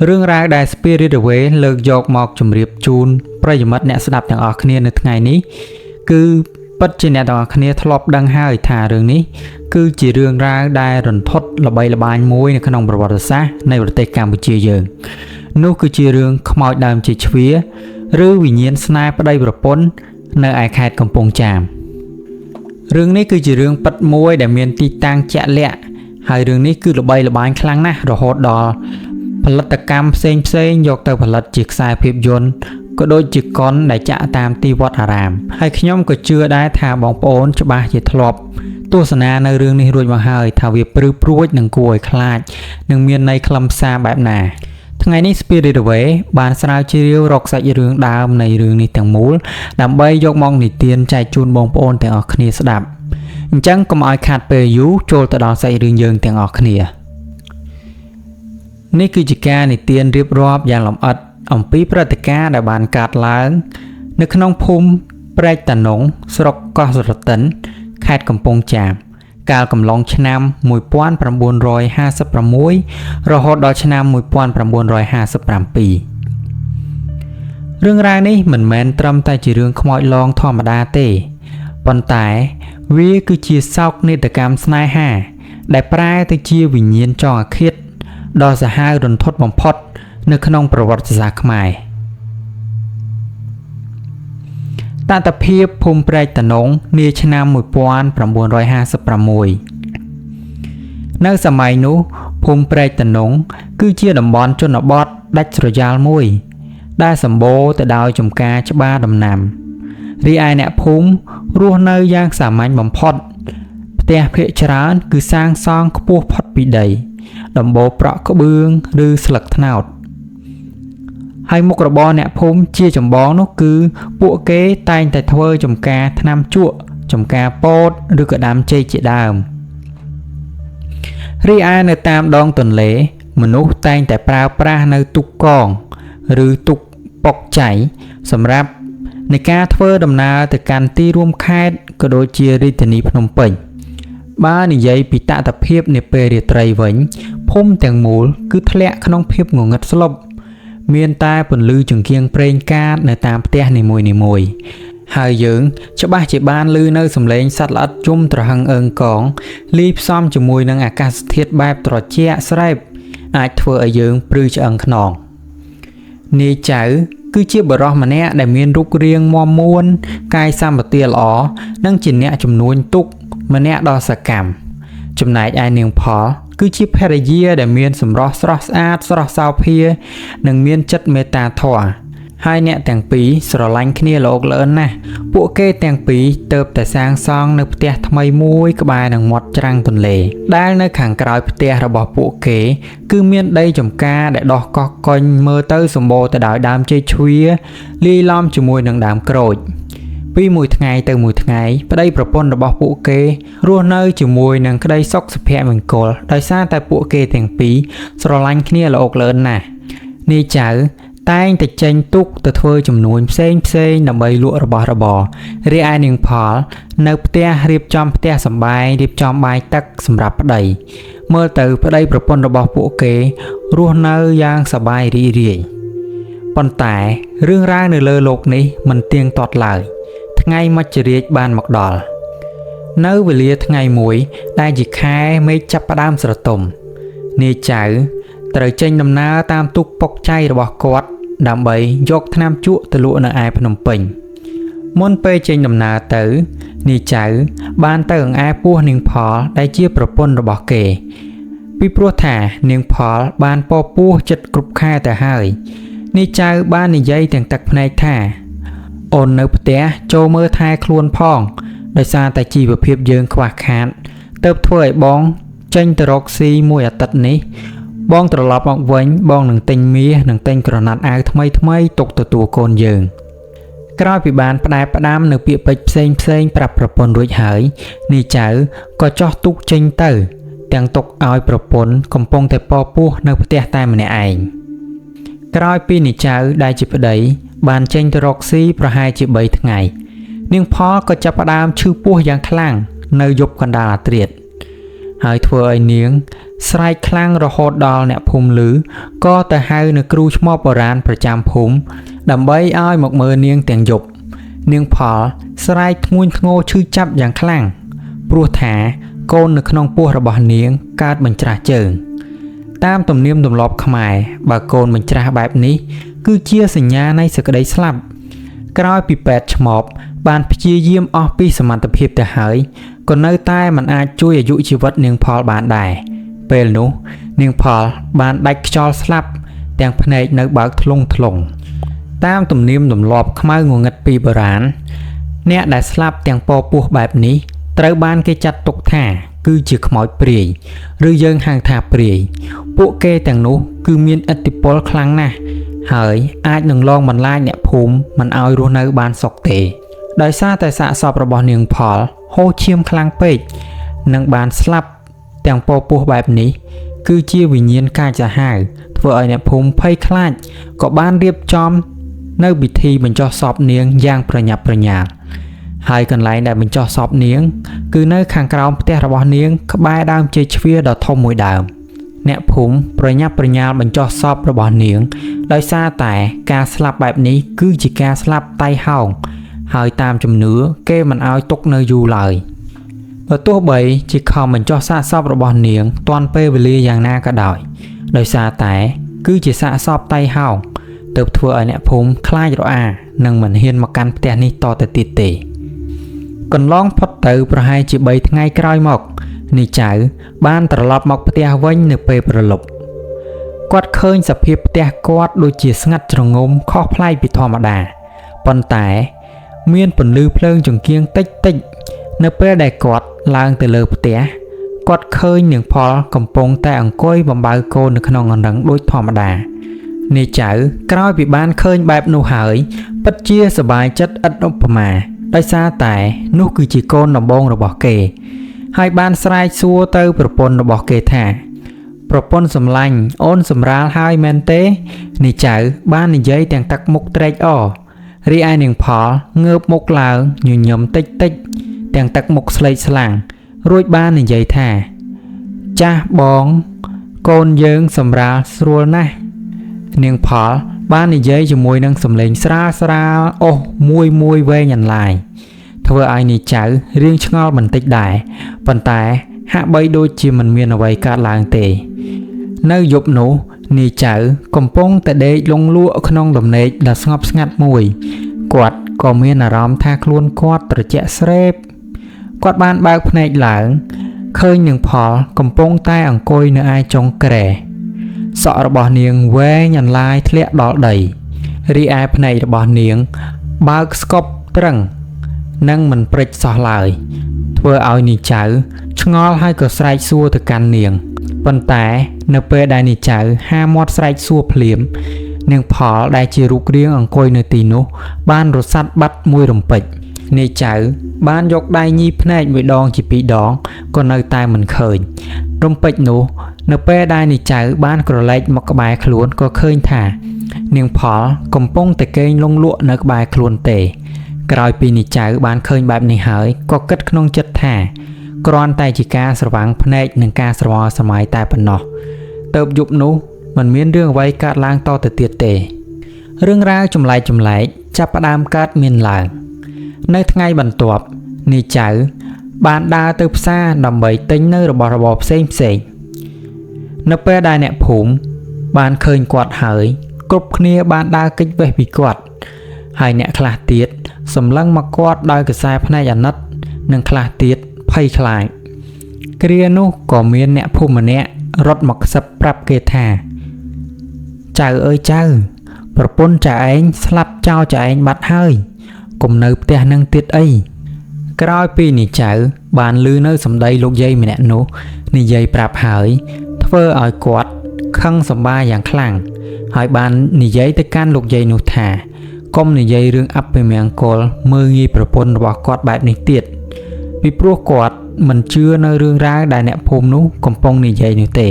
រឿងរ៉ាវដែល Spirit Away លើកយកមកជម្រាបជូនប្រិយមិត្តអ្នកស្ដាប់ទាំងអស់គ្នានៅថ្ងៃនេះគឺពិតជាអ្នកទាំងអស់គ្នាធ្លាប់ដឹងហើយថារឿងនេះគឺជារឿងរ៉ាវដែលរន្ធត់ល្បីល្បាញមួយនៅក្នុងប្រវត្តិសាស្ត្រនៃប្រទេសកម្ពុជាយើងនោះគឺជារឿងខ្មោចដើមជាជ្វាឬវិញ្ញាណស្នេហ៍ប្តីប្រពន្ធនៅឯខេត្តកំពង់ចាមរឿងនេះគឺជារឿងពិតមួយដែលមានទីតាំងជាក់លាក់ហើយរឿងនេះគឺល្បីល្បាញខ្លាំងណាស់រហូតដល់ផលិតកម្មផ្សេងយកទៅផលិតជាខ្សែភាពយន្តក៏ដូចជាកុនដែលចាក់តាមទីវត្តអារាមហើយខ្ញុំក៏ជឿដែរថាបងប្អូនច្បាស់ជាធ្លាប់ទស្សនានៅរឿងនេះរួចមកហើយថាវាព្រឺព្រួចនិងគួរឲ្យខ្លាចនិងមានន័យខ្លឹមសារបែបណាថ្ងៃនេះ Spirit Away បានស្រាវជ្រាវរកសាច់រឿងដើមនៃរឿងនេះទាំងមូលដើម្បីយកមកនិទានចែកជូនបងប្អូនទាំងអស់គ្នាស្ដាប់អញ្ចឹងកុំឲ្យខាតពេលយូរចូលទៅដល់សាច់រឿងយើងទាំងអស់គ្នានេះគឺជាការនិទានរៀបរាប់យ៉ាងលម្អិតអំពីព្រឹត្តិការណ៍ដែលបានកើតឡើងនៅក្នុងភូមិព្រែកតាណុងស្រុកកោះស្រទិនខេត្តកំពង់ចាមកាលកំឡុងឆ្នាំ1956រហូតដល់ឆ្នាំ1957រឿងរ៉ាវនេះមិនមែនត្រឹមតែជារឿងខ្មោចលងធម្មតាទេប៉ុន្តែវាគឺជាសោកនាដកម្មស្នេហាដែលប្រែទៅជាវិញ្ញាណចងអាឃាតដ៏សាហាវរន្ធត់បំផុតនៅក្នុងប្រវត្តិសាស្ត្រខ្មែរតន្តិភាពភូមិព្រែកតាណុងនាឆ្នាំ1956នៅសម័យនោះភូមិព្រែកតាណុងគឺជាតំបន់ជនបទដាច់ស្រយាលមួយដែលសម្បូរទៅដោយចម្ការច្បារដំណាំរីឯអ្នកភូមិរស់នៅយ៉ាងសាមញ្ញបំផុតផ្ទះភាគច្រើនគឺសាងសង់ខ្ពស់ផុតពីដីដំបូលប្រក់ក្បឿងឬស្លឹកត្នោតហើយមុខរបរអ្នកភូមិជាចម្បងនោះគឺពួកគេតែងតែធ្វើចម្ការថ្នាំជក់ចម្ការពោតឬក៏ដាំចេកជាដើមរីឯនៅតាមដងទន្លេមនុស្សតែងតែប្រើប្រាស់នៅទូកកងឬទូកប៉ុកចៃសម្រាប់នៃការធ្វើដំណើរទៅកាន់ទីរួមខេត្តក៏ដូចជារាជធានីភ្នំពេញបើនិយាយពីតថភាពនាពេលរាត្រីវិញភូមិទាំងមូលគឺធ្លាក់ក្នុងភាពងងឹតស្លុបមានតែពន្លឺចង្កៀងប្រេងកាតនៅតាមផ្ទះនីមួយៗហើយយើងច្បាស់ជាបានឮនៅសំឡេងសត្វល្អិតជុំត្រហឹងអើងកងលាយផ្សំជាមួយនឹងអាកាសធាតុបែបត្រជាក់ស្រែបអាចធ្វើឲ្យយើងព្រឺឆ្អឹងខ្នងនាយចៅគឺជាបុរសម្នាក់ដែលមានរូបរាងមាំមួនកាយសម្បទាល្អនិងជាអ្នកជំនួញទុកម្នាក់ដ៏សកម្មចំណែកឯនាងផលគឺជាភរិយាដែលមានសម្រស់ស្រស់ស្អាតស្រស់សោភានិងមានចិត្តមេត្តាធម៌ហើយអ្នកទាំងពីរស្រឡាញ់គ្នាល្អល្អិនណាស់ពួកគេទាំងពីរទៅតែសាងសង់នៅផ្ទះថ្មីមួយក្បែរនឹងមាត់ច្រាំងទន្លេដែលនៅខាងក្រោយផ្ទះរបស់ពួកគេគឺមានដីចម្ការដែលដុះកោះកុញមើលទៅសម្បូរទៅដោយដើមចេកជ្វាលាយឡំជាមួយនឹងដើមក្រូចពីមួយថ្ងៃទៅមួយថ្ងៃប្តីប្រពន្ធរបស់ពួកគេរស់នៅជាមួយនឹងក្តីសុខសុភមង្គលដោយសារតែពួកគេទាំងពីរស្រឡាញ់គ្នាល្អល្អិនណាស់នាយចៅតែងតែចេញទូកទៅធ្វើចំនួនផ្សេងដើម្បីលក់របស់របររីឯនាងផលនៅផ្ទះរៀបចំផ្ទះសម្បែងរៀបចំបាយទឹកសម្រាប់ប្តីមើលទៅប្តីប្រពន្ធរបស់ពួកគេរស់នៅយ៉ាងសប្បាយរីករាយប៉ុន្តែរឿងរ៉ាវនៅលើโลกនេះមិនទៀងទាត់ឡើយថ្ងៃមច្ចរាជបានមកដល់នៅវេលាថ្ងៃមួយដែលជាខែមេឃចាប់ផ្ដើមស្រទុំនាយចៅត្រូវចេញដំណើរតាមទូកប៉ុកចៃរបស់គាត់ដើម្បីយកថ្នាំជក់ទៅលក់នៅឯភ្នំពេញមុនពេលចេញដំណើរទៅនាយចៅបានទៅអង្អែពោះនាងផលដែលជាប្រពន្ធរបស់គេពីព្រោះថានាងផលបានពពោះចិត្តគ្រប់ខែទៅហើយនាយចៅបាននិយាយទាំងទឹកភ្នែកថាអូននៅផ្ទះចូលមើលថែខ្លួនផងដោយសារតែជីវភាពយើងខ្វះខាតទៅធ្វើឲ្យបងចេញទៅរកស៊ីមួយអាទិត្យនេះបងត្រឡប់មកវិញបងនឹងទិញមាសនិងទិញក្រណាត់អាវថ្មីទុកទទួលកូនយើងក្រោយពីបានផ្ដែផ្ដាំនៅពាក្យពេចន៍ផ្សេងប្រាប់ប្រពន្ធរួចហើយនាយចៅក៏ចោះទូកចេញទៅទាំងទុកឲ្យប្រពន្ធកំពុងតែពពោះនៅផ្ទះតែម្នាក់ឯងក្រោយពីនាយចៅដែលជាប្តីបានចេញទៅរកស៊ីប្រហែលជា3ថ្ងៃនាងផលក៏ចាប់ផ្ដើមឈឺពោះយ៉ាងខ្លាំងនៅយប់កណ្ដាលអាធ្រាត្រ ហើយធ្វើឲ្យនាងស្រែកខ្លាំងរហូតដល់អ្នកភូមិឮក៏ទៅហៅនៅគ្រូឆ្មបបុរាណប្រចាំភូមិដើម្បីឲ្យមកមើលនាងទាំងយប់នាងផលស្រែកធ្ងន់ធ្ងរឈឺចាប់យ៉ាងខ្លាំងព្រោះថាកូននៅក្នុងពោះរបស់នាងកើតបញ្ច្រាស់ជើងតាមទំនៀមទម្លាប់ខ្មែរបើកូនបញ្ច្រាស់បែបនេះគឺជាសញ្ញានៃសេចក្តីស្លាប់ក្រោយពីពេទ្យឆ្មបបានព្យាយាមអស់ពីសមត្ថភាពទៅហើយក៏នៅតែមិនអាចជួយអាយុជីវិតនាងផលបានដែរពេលនោះនាងផលបានដាច់ខ្យល់ស្លាប់ទាំងភ្នែកនៅបើកធ្លុងតាមទំនៀមទម្លាប់ខ្មៅងងឹតពីបុរាណអ្នកដែលស្លាប់ទាំងពពោះបែបនេះត្រូវបានគេចាត់ទុកថាគឺជាខ្មោចព្រាយឬយើងហៅថាព្រាយពួកគេទាំងនោះគឺមានឥទ្ធិពលខ្លាំងណាស់ហើយអាចនឹងលងបន្លាចអ្នកភូមិមិនឲ្យរស់នៅបានសុខទេដោយសារតែសាកសពរបស់នាងផលហូរឈាមខ្លាំងពេកនិងបានស្លាប់ទាំងពពោះបែបនេះគឺជាវិញ្ញាណកាចសាហាវធ្វើឲ្យអ្នកភូមិភ័យខ្លាចក៏បានរៀបចំនៅពិធីបញ្ចុះសពនាងយ៉ាងប្រញាប់ប្រញាល់ហើយកន្លែងដែលបញ្ចុះសពនាងគឺនៅខាងក្រោមផ្ទះរបស់នាងក្បែរដើមចេកជ្វាដ៏ធំមួយដើមអ្នកភូមិប្រញាប់ប្រញាល់បញ្ចុះសពរបស់នាងដោយសារតែការស្លាប់បែបនេះគឺជាការស្លាប់តៃហោងហើយតាមជំនឿគេមិនឲ្យទុកនៅយូរឡើយបើទោះបីជាខំបញ្ចុះសាកសពរបស់នាងទាន់ពេលវេលាយ៉ាងណាក៏ដោយសារតែគឺជាសាកសពតៃហោងទើបធ្វើឲ្យអ្នកភូមិខ្លាចរអានិងមិនហ៊ានមកកាន់ផ្ទះនេះតទៅទៀតទេកន្លងផុតទៅប្រហែលជា3ថ្ងៃក្រោយមកនេះចៅបានត្រឡប់មកផ្ទះវិញនៅពេលព្រលប់គាត់ឃើញសភាពផ្ទះគាត់ដូចជាស្ងាត់ជ្រងំខុសប្លែកពីធម្មតាប៉ុន្តែមានពន្លឺភ្លើងចង្កៀងតិចនៅពេលដែលគាត់ឡើងទៅលើផ្ទះគាត់ឃើញនាងផលកំពុងតែអង្គុយបំបើកូននៅក្នុងអណ្ដឹងដូចធម្មតានាយចៅក្រោយពីបានឃើញបែបនោះហើយពិតជាសប្បាយចិត្តឥតឧបមាដោយសារតែនោះគឺជាកូនដំបូងរបស់គេហើយបានស្រែកសួរទៅប្រពន្ធរបស់គេថាប្រពន្ធសម្លាញ់អូនសម្រាលហើយមែនទេនាយចៅបាននិយាយទាំងទឹកមុខត្រេកអររីឯនាងផលងើបមុខឡើងញញឹមតិចទាំងទឹកមុខស្លេកស្លាំងរួចបាននិយាយថាចាស់បងកូនយើងសម្រាលស្រួលណាស់នាងផលបាននិយាយជាមួយនឹងសំឡេងស្រាលអូសមួយវែងអន្លាយធ្វើឲ្យនាយចៅរៀងឆ្ងល់បន្តិចដែរប៉ុន្តែហាក់បីដូចជាមិនមានអ្វីកើតឡើងទេនៅយប់នោះនាយចៅកំពុងតែដេកលង់លក់ក្នុងដំណេកដ៏ស្ងប់ស្ងាត់មួយគាត់ក៏មានអារម្មណ៍ថាខ្លួនគាត់ត្រជាក់ស្រេបគាត់បានបើកភ្នែកឡើងឃើញនាងផលកំពុងតែអង្គុយនៅឯចុងគ្រែសក់របស់នាងវែងអន្លាយធ្លាក់ដល់ដីរីឯភ្នែករបស់នាងបើកស្កប់ត្រឹងនិងមិនព្រិចសោះឡើយធ្វើឲ្យនាយចៅឆ្ងល់ហើយក៏ស្រែកសួរទៅកាន់នាងប៉ុន្តែនៅពេលដែលនាយចៅហាមាត់ស្រែកសួរភ្លាមនាងផលដែលជារូបរាងអង្គុយនៅទីនោះបានរសាត់បាត់មួយរំពេចនាយចៅបានយកដៃញីភ្នែកមួយដងជាពីរដងក៏នៅតែមិនឃើញរំពេចនោះនៅពេលដែលនាយចៅបានក្រឡេកមកក្បែរខ្លួនក៏ឃើញថានាងផលកំពុងតែគេងលង់លក់នៅក្បែរខ្លួនទេក្រោយពីនាយចៅបានឃើញបែបនេះហើយក៏គិតក្នុងចិត្តថាគ្រាន់តែជាការស្រវាំងភ្នែកនិងការស្រមើស្រមៃតែប៉ុណ្ណោះទៅយប់នោះមិនមានរឿងអ្វីកើតឡើងតទៅទៀតទេរឿងរ៉ាវចម្លែកចាប់ផ្ដើមកើតមានឡើងនៅថ្ងៃបន្ទាប់នាយចៅបានដើរទៅផ្សារដើម្បីទិញនៅរបស់របរផ្សេងនៅពេលដែលអ្នកភូមិបានឃើញគាត់ហើយគ្រប់គ្នាបានដើរគេចវេះពីគាត់ហើយអ្នកខ្លះទៀតសម្លឹងមកគាត់ដោយកសែភ្នែកអាណិតនិងខ្លះទៀតភ័យខ្លាចគ្រានោះក៏មានអ្នកភូមិម្នាក់រត់មកខ្សឹបប្រាប់គេថាចៅអើយចៅប្រពន្ធចៅឯងស្លាប់ចោលចៅឯងបាត់ហើយកុំនៅផ្ទះនឹងទៀតអីក្រោយពីនាយចៅបានឮនៅសម្ដីលោកយាយម្នាក់នោះនិយាយប្រាប់ហើយធ្វើឲ្យគាត់ខឹងសម្បាយ៉ាងខ្លាំងហើយបាននិយាយទៅកាន់លោកយាយនោះថាកុំនិយាយរឿងអពមង្គលមើលងាយប្រពន្ធរបស់គាត់បែបនេះទៀតពីព្រោះគាត់មិនជឿនៅរឿងរ៉ាវដែលអ្នកភូមិនោះកំពុងនិយាយនោះទេ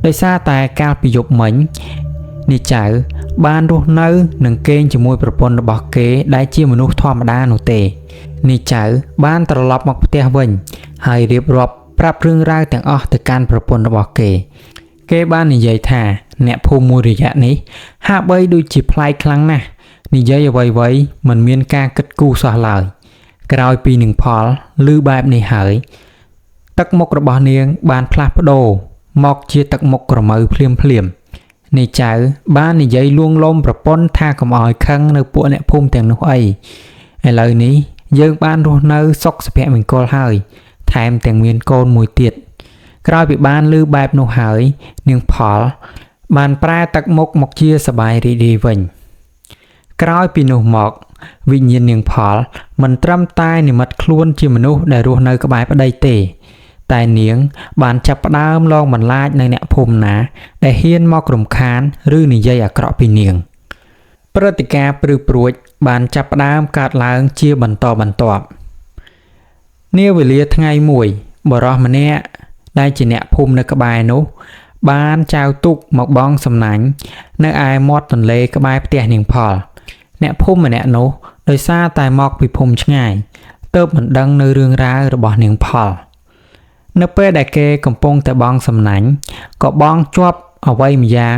ដោយសារតែកាលពីយប់មិញនាយចៅបានរស់នៅនឹងគេងជាមួយប្រពន្ធរបស់គេដែលជាមនុស្សធម្មតានោះទេនាយចៅបានត្រឡប់មកផ្ទះវិញហើយរៀបរាប់ ប្រាប់រឿងរ៉ាវទាំងអស់ទៅកាន់ប្រពន្ធរបស់គេបាននិយាយថាអ្នកភូមិមួយរយៈនេះហាក់បីដូចជាប្លែកខ្លាំងណាស់និយាយអ្វីៗមិនមានការគិតគូរសោះឡើយក្រោយពីនឹងផលឮបែបនេះហើយទឹកមុខរបស់នាងបានផ្លាស់ប្ដូរមកជាទឹកមុខក្រមៅភ្លាមនេះចៅបាននិយាយលួងលោមប្រពន្ធថាកុំឲ្យខឹងនៅពួកអ្នកភូមិទាំងនោះអីឥឡូវនេះយើងបានរស់នៅសុខសុភមង្គលហើយថែមទាំងមានកូនមួយទៀតក្រោយពីបានឮបែបនោះហើយនាងផលបានប្រែទឹកមុខមកជាសប្បាយរីករាយវិញក្រោយពីនោះមកវិញ្ញាណនាងផលមិនត្រឹមតែនិមិត្តខ្លួនជាមនុស្សដែលរស់នៅក្បែរប្តីទេតែនាងបានចាប់ផ្ដើមលងបន្លាចនៅអ្នកភូមិណាដែលហ៊ានមករំខានឬនិយាយអាក្រក់ពីនាងព្រឹត្តិការណ៍ព្រឺព្រួចបានចាប់ផ្ដើមកើតឡើងជាបន្តបន្ទាប់នាវេលាថ្ងៃមួយបរិះម្នាក់ដែលជាអ្នកភូមិនៅក្បែរនោះបានចៅទុកមកបងសំណាញ់នៅឯមាត់ទន្លេក្បែរផ្ទះនាងផលអ្នកភូមិម្នាក់នោះដោយសារតែមកពីភូមិឆ្ងាយទើបមិនដឹងនៅរឿងរ៉ាវរបស់នាងផលនៅពេលដែលគេកំពុងតែបងសំណាញ់ក៏បងជាប់អ្វីម្យ៉ាង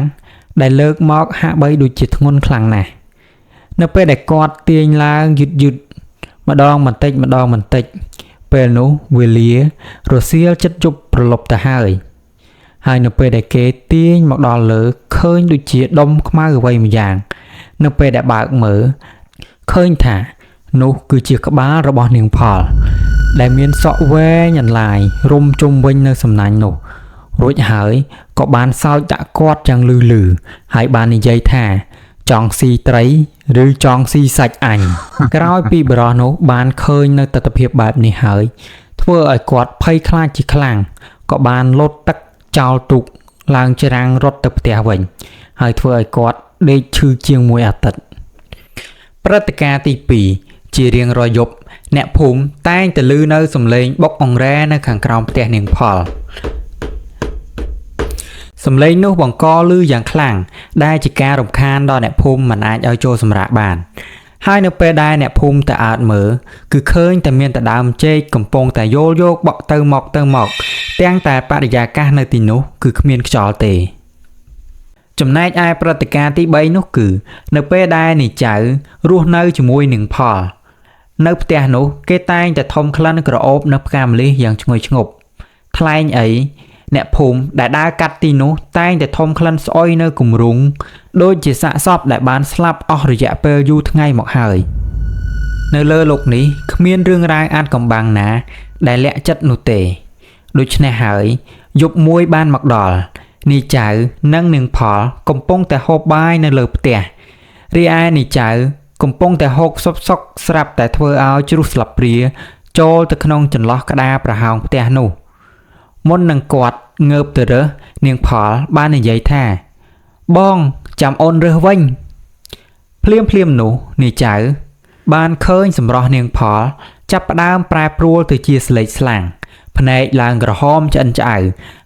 ដែលលើកមកហាក់បីដូចជាធ្ងន់ខ្លាំងណាស់នៅពេលដែលគាត់ទាញឡើងយឺតម្ដងបន្តិចពេលនោះវេលារសៀលចិត្តយប់ប្រលប់ទៅហើយនៅពេលដែលគេទាញមកដល់លើឃើញដូចជាដុំខ្មៅអ្វីម្យ៉ាងនៅពេលដែលបើកមើលឃើញថានោះគឺជាក្បាលរបស់នាងផលដែលមានសក់វែងអន្លាយរុំជុំវិញនៅសំណាញ់នោះរួចហើយក៏បានសើចដាក់គាត់យ៉ាងលឺហើយបាននិយាយថាចង់ស៊ីត្រីឬចង់ស៊ីសាច់អញក្រោយពីបរិះនោះបានឃើញនៅទស្សនភាពបែបនេះហើយធ្វើឲ្យគាត់ភ័យខ្លាចជាខ្លាំងក៏បានលោតទឹកចោលទូកឡើងច្រាំងរត់ទៅផ្ទះវិញហើយធ្វើឲ្យគាត់ដេកឈឺជាងមួយអាទិត្យព្រឹត្តិការណ៍ទី2ជារៀងរាល់យប់អ្នកភូមិតែងតែឮនៅសំឡេងបុកអង្រែនៅខាងក្រោមផ្ទះនាងផលសំឡេងនោះបង្កឮយ៉ាងខ្លាំងដែលជាការរំខានដល់អ្នកភូមិមិនអាចឲ្យចូលសម្រាកបានហើយនៅពេលដែលអ្នកភូមិទៅអើតមើលគឺឃើញតែមានតែដើមចេកកំពុងតែយោលយកបក់ទៅមកទាំងតែបរិយាកាសនៅទីនោះគឺគ្មានខ្យល់ទេចំណែកឯព្រឹត្តិការណ៍ទី3នោះគឺនៅពេលដែលនាយចៅរស់នៅជាមួយនឹងផលនៅផ្ទះនោះគេតែងតែធំក្លិនក្រអូបនៅផ្កាម្លិះយ៉ាងឈ្ងុយឈ្ងប់ថ្លែងអីអ្នកភូមិដែលដើរកាត់ទីនោះតែងតែធំក្លិនស្អុយនៅគំរុងដូចជាសាកសពដែលបានស្លាប់អស់រយៈពេលយូរថ្ងៃមកហើយនៅលើโลกនេះគ្មានរឿងរ៉ាវអាចកំបាំងណាដែលលាក់ចិត្តនោះទេដូច្នេះហើយយប់មួយបានមកដល់នាយចៅនិងនាងផលកំពុងតែហូបបាយនៅលើផ្ទះរីឯនាយចៅកំពុងតែហូបសុកស្រាប់តែធ្វើឲ្យជ្រុះស្លាបព្រាចូលទៅក្នុងចន្លោះក្តារប្រហោងផ្ទះនោះមុននឹងគាត់ងើបទៅរើសនាងផលបាននិយាយថាបងចាំអូនរើសវិញភ្លាមនោះនាយចៅបានឃើញសម្រស់នាងផលចាប់ផ្ដើមប្រែប្រួលទៅជាស្លេកស្លាំងភ្នែកឡើងក្រហមឆ្អិនឆ្អៅ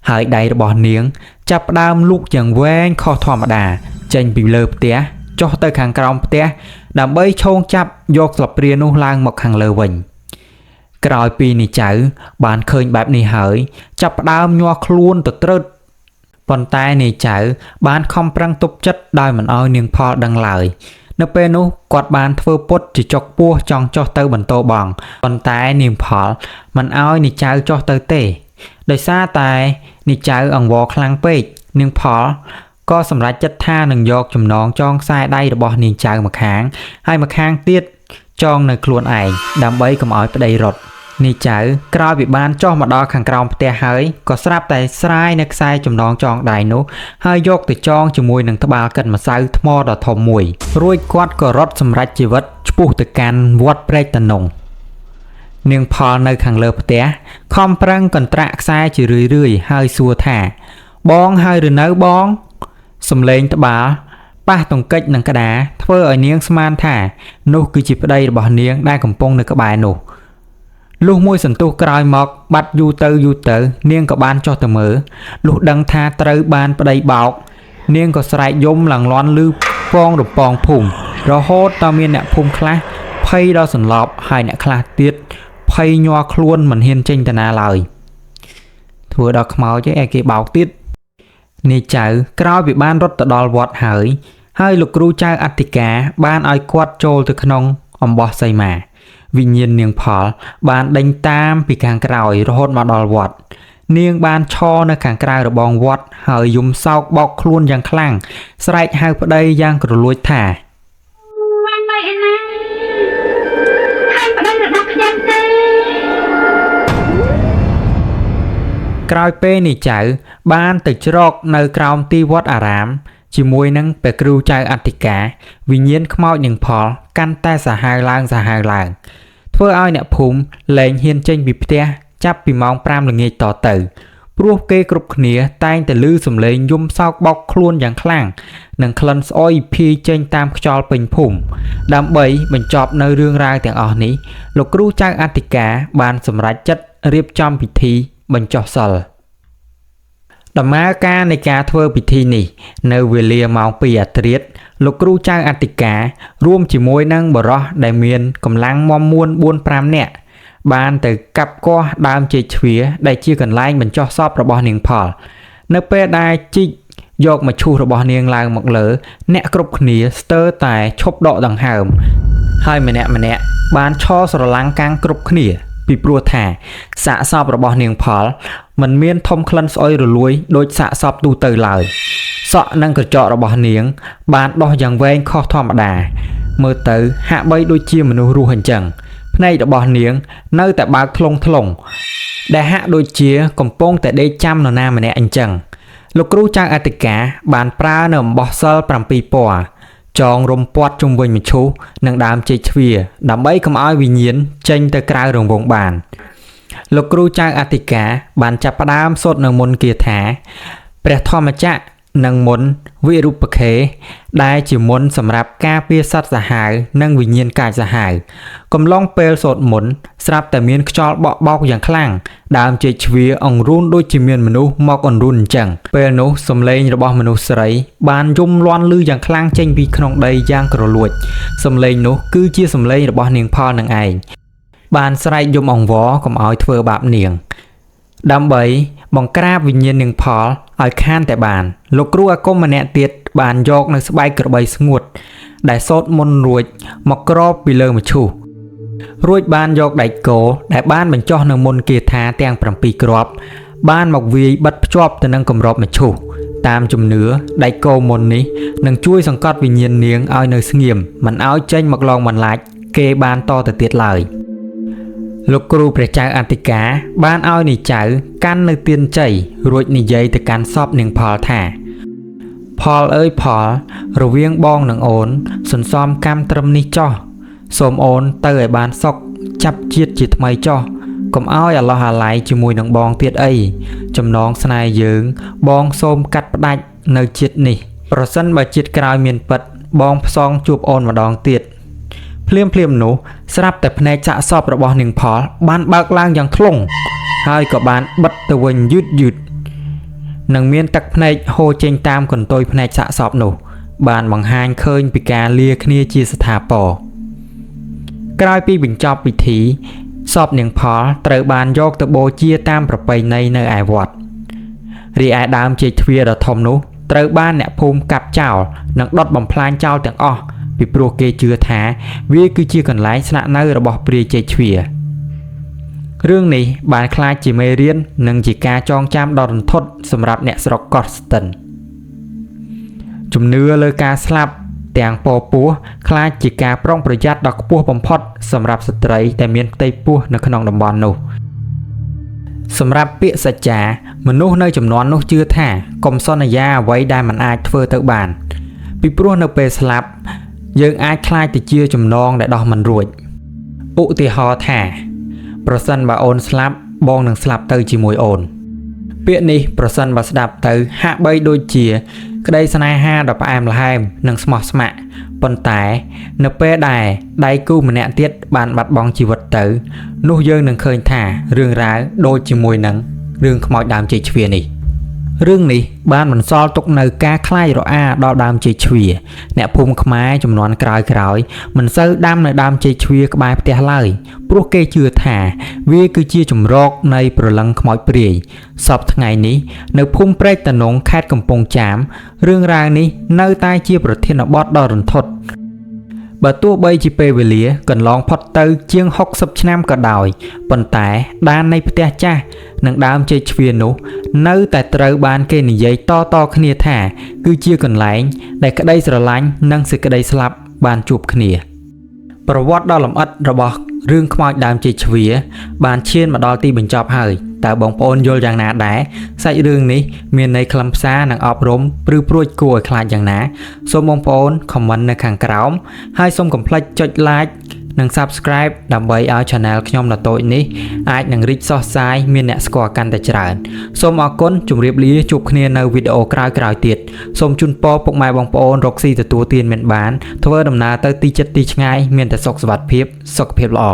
ហើយដៃរបស់នាងចាប់ផ្ដើមលូកយ៉ាងវែងខុសធម្មតាចេញពីលើផ្ទះចុះទៅខាងក្រោមផ្ទះដើម្បីឈោងចាប់យកស្លាបព្រានោះឡើងមកខាងលើវិញក្រោយពីនាយចៅបានឃើញបែបនេះហើយចាប់ផ្ដើមញាស់ខ្លួនទៅត្រើតប៉ុន្តែនាយចៅបានខំប្រឹងទប់ចិត្តដោយមិនឲ្យនាងផលដឹងឡើយនៅពេលនោះគាត់បានធ្វើពុតជាចុកពោះចង់ចុះទៅបន្ទោបងប៉ុន្តែនាងផលមិនឲ្យនាយចៅចុះទៅទេដោយសារតែនាយចៅអង្វរខ្លាំងពេកនាងផលក៏សម្រេចចិត្តថានឹងយកចំណងចងខ្សែដៃរបស់នាងចៅម្ខាងហើយម្ខាងទៀតចងនៅខ្លួនឯងដើម្បីកុំឲ្យប្តីរត់នាយចៅក្រោយពីបានចុះមកដល់ខាងក្រោមផ្ទះហើយក៏ស្រាប់តែស្រាយនៅខ្សែចំណងចងដៃនោះហើយយកទៅចងជាមួយនឹងត្បាល់កិនម្សៅថ្មដ៏ធំមួយរួចគាត់ក៏រត់សម្រេចជីវិតឆ្ពោះទៅកាន់វត្តព្រែកតនងនាងផលនៅខាងលើផ្ទះខំប្រឹងកន្ត្រាក់ខ្សែជារឿយហើយសួរថាបងហើយឬនៅបងសំឡេងត្បាល់ប៉ះទង្គិចនឹងក្តារធ្វើឲ្យនាងស្មានថានោះគឺជាប្តីរបស់នាងដែលកំពុងនៅក្បែរនោះលុះមួយសន្ទុះក្រោយមកបាត់យូរទៅនាងក៏បានចុះទៅមើលលុះដឹងថាត្រូវបានប្តីបោកនាងក៏ស្រែកយំឡើងលាន់ឮពងរំពងភូមិរហូតដល់មានអ្នកភូមិខ្លះភ័យដល់សន្លប់ហើយអ្នកខ្លះទៀតភ័យញ័រខ្លួនមិនហ៊ានចេញទៅណាឡើយ ធ្វើដល់ខ្មោចឯគេបោកទៀតនាយចៅក្រោយពីបានរត់ទៅដល់វត្តហើយលោកគ្រូចៅអធិការបានឲ្យគាត់ចូលទៅក្នុងអំបោះសីមាវិញ្ញាណនាងផលបានដេញតាមពីខាងក្រោយរហូតមកដល់វត្តនាងបានឈរនៅខាងក្រៅរបងវត្តហើយយំសោកបោកខ្លួនយ៉ាងខ្លាំងស្រែកហៅប្តីយ៉ាងគ្រលួចថាក្រោយពេលនេះចៅបានទៅជ្រកនៅក្រោមទីវត្តអារាមជាមួយនឹងព្រះគ្រូចៅអធិការវិញ្ញាណខ្មោចនាងផលកាន់តែសាហាវឡើងធ្វើឲ្យអ្នកភូមិលែងហ៊ានចេញពីផ្ទះចាប់ពីម៉ោង 5 ល្ងាចតទៅព្រោះគេគ្រប់គ្នាតែងតែឮសំឡេងយំសោកបោកខ្លួនយ៉ាងខ្លាំងនិងក្លិនស្អុយភាយចេញតាមខ្យល់ពេញភូមិដើម្បីបញ្ចប់នៅរឿងរ៉ាវទាំងអស់នេះលោកគ្រូចៅអធិការបានសម្រេចចិត្តរៀបចំពិធីបញ្ចុះសិលដំណើរការនៃការធ្វើពិធីនេះនៅវេលាម៉ោង 2 អាធ្រាត្រលោកគ្រូចៅអធិការរួមជាមួយនឹងបរិសដែលមានកម្លាំងមាំមួន 4-5 នាក់បានទៅកាប់គាស់ដើមចេកជ្វាដែលជាកន្លែងបញ្ចុះសពរបស់នាងផលនៅពេលដែលជីកយកមឈូសរបស់នាងឡើងមកលើអ្នកគ្រប់គ្នាស្ទើរតែឈប់ដកដង្ហើមហើយម្នាក់បានឈរស្រឡាំងកាំងគ្រប់គ្នាពីព្រោះថាសាកសពរបស់នាងផលមិនមានធំក្លិនស្អុយរលួយដូចសាកសពទូទៅឡើយសក់និងក្រចករបស់នាងបានដោះយ៉ាងវែងខុសធម្មតាមើលទៅហាក់បីដូចជាមនុស្សរស់អញ្ចឹងភ្នែករបស់នាងនៅតែបើកថ្លុងដែលហាក់ដូចជាកំពុងតែដេកចាំនរណាម្នាក់អញ្ចឹងលោកគ្រូចៅអធិការបានប្រើនៅអំបោះសិល 7 ពណ៌ចងរំពាត់ជុំវិញមឈូសនិងដើមចេកជ្វាដើម្បីកុំឲ្យវិញ្ញាណចេញទៅក្រៅរង្វង់បានលោកគ្រូចៅអធិការបានចាប់ផ្ដើមសូត្រនៅមន្តគាថាព្រះធម្មចក្រនិងមន្តវិរូបខេដែលជាមន្តសម្រាប់ការពារសត្វសាហាវនិងវិញ្ញាណកាចសាហាវកំឡុងពេលសូត្រមន្តស្រាប់តែមានខ្យល់បក់បោកយ៉ាងខ្លាំងដើមចេកជ្វាអង្រួនដូចជាមានមនុស្សមកអង្រួនអញ្ចឹងពេលនោះសំឡេងរបស់មនុស្សស្រីបានយំលាន់ឮយ៉ាងខ្លាំងចេញពីក្នុងដីយ៉ាងគ្រលួចសំឡេងនោះគឺជាសំឡេងរបស់នាងផលនឹងឯងបានស្រែកយំអង្វរកុំឲ្យធ្វើបាបនាងដើម្បីបង្ក្រាបវិញ្ញាណនាងផលឲ្យខានតែបានលោកគ្រូអាគមម្នាក់ទៀតបានយកនៅស្បែកក្របីស្ងួតដែលសូត្រមន្តរួចមកគ្របពីលើមឈូសរួចបានយកដែកគោដែលបានបញ្ចុះនៅមន្តគាថាទាំង 7 គ្រាប់បានមកវាយបិទភ្ជាប់ទៅនឹងគម្របមឈូសតាមជំនឿដែកគោមន្តនេះនឹងជួយសង្កត់វិញ្ញាណនាងឲ្យនៅស្ងៀមមិនឲ្យចេញមកឡងបន្លាចគេបានតទៅទៀតឡើយលោកគ្រូព្រះចៅអធិការបានឲ្យនាយចៅកាន់នៅទៀនជ័យរួចនិយាយទៅកាន់សពនាងផលថាផលអើយផលរវាងបងនិងអូនសន្សំកម្មត្រឹមនេះចោះសូមអូនទៅឲ្យបានសុខចាប់ជាតិជាថ្មីចោះកុំឲ្យអាឡោះអាល័យជាមួយនឹងបងទៀតអីចំណងស្នេហ៍យើងបងសូមកាត់ផ្ដាច់នៅជាតិនេះប្រសិនបើជាតិក្រោយមានពិតបងផ្សងជួបអូនម្ដងទៀតភ្លាមនោះស្រាប់តែភ្នែកសាកសពរបស់នាងផលបានបើកឡើងយ៉ាងថ្លុងហើយក៏បានបិទទៅវិញយឺតនិងមានទឹកភ្នែកហូរចេញតាមកន្ទុយភ្នែកសាកសពនោះបានបង្ហាញឃើញពីការលាគ្នាជាស្ថាពរក្រោយពីបញ្ចប់ពិធីសពនាងផលត្រូវបានយកទៅបូជាតាមប្រពៃណីនៅឯវត្តរីឯដើមចេកទ្វារដ៏ធំនោះត្រូវបានអ្នកភូមិកាប់ចោលនិងដុតបំផ្លាញចោលទាំងអស់ពីព្រោះគេជឿថាវាគឺជាកន្លែងស្នាក់នៅរបស់ព្រាយចេកជ្វារឿងនេះបានក្លាយជាមេរៀននិងជាការចងចាំដ៏រន្ធត់សម្រាប់អ្នកស្រុកកោះស្ទឹងជំនឿលើការស្លាប់ទាំងពពោះក្លាយជាការប្រុងប្រយ័ត្នដ៏ខ្ពស់បំផុតសម្រាប់ស្ត្រីដែលមានផ្ទៃពោះនៅក្នុងតំបន់នោះសម្រាប់ពាក្យសច្ចាមនុស្សនៅចំនួននោះជឿថាកុំសន្យាអ្វីដែលមិនអាចធ្វើទៅបានពីព្រោះនៅពេលស្លាប់យើងអាចខ្លាចទៅជាចំណងដែលដោះមិនរួចឧទាហរណ៍ថាប្រសិនបើអូនស្លាប់បងនឹងស្លាប់ទៅជាមួយអូនពាក្យនេះប្រសិនបើស្ដាប់ទៅហាក់បីដូចជាក្តីស្នេហាដ៏ផ្អែមល្ហែមនិងស្មោះស្ម័គ្រប៉ុន្តែនៅពេលដែលដៃគូម្នាក់ទៀតបានបាត់បង់ជីវិតទៅនោះយើងនឹងឃើញថារឿងរ៉ាវដូចជាមួយនឹងរឿងខ្មោចដើមចេកជ្វានេះ រឿងនេះបានបន្សល់ទុកនៅការខ្លាចរអាដល់ដើមចេកជ្វាអ្នកភូមិខ្មែរចំនួនក្រោយៗមិនសូវដាំនៅដើមចេកជ្វាក្បែរផ្ទះឡើយព្រោះគេជឿថាវាគឺជាជំរកនៃព្រលឹងខ្មោចព្រាយសពថ្ងៃនេះនៅភូមិព្រែកតនងខេត្តកំពង់ចាមរឿងរ៉ាវនេះនៅតែជាប្រធានបទដ៏រន្ធត់បើទោះបីជាពេលវេលាកន្លងផុតទៅជាង60ឆ្នាំក៏ដោយប៉ុន្តែដាននៃផ្ទះចាស់និងដើមចេកជ្វានោះនៅតែត្រូវបានគេនិយាយតៗគ្នាថាគឺជាកន្លែងដែលក្តីស្រឡាញ់និងសេចក្តីស្លាប់បានជួបគ្នាប្រវត្តិដ៏លម្អិតរបស់រឿងខ្មោចដើមចេកជ្វាបានឈានមកដល់ទីបញ្ចប់ហើយតើបងប្អូនយល់យ៉ាងណាដែរសាច់រឿងនេះមានន័យខ្លឹមសារនិងអប់រំព្រឺព្រួចគួរឲ្យខ្លាចយ៉ាងណាសូមបងប្អូនខមមិននៅខាងក្រោមហើយសូមកុំភ្លេចចុច like និង subscribe ដើម្បីឲ្យ channel ខ្ញុំដ៏តូចនេះអាចនឹងរីកសុសសាយមានអ្នកស្គាល់កាន់តែច្រើនសូមអរគុណជម្រាបលាជួបគ្នានៅវីដេអូក្រោយៗទៀតសូមជូនពរពុកម៉ែបងប្អូនរកស៊ីទទួលទានមានបានធ្វើដំណើរទៅទីជិតទីឆ្ងាយមានតែសុខសុវត្ថិភាពសុខភាពល្អ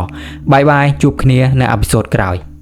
បាយបាយជួបគ្នានៅអេពីសូតក្រោយ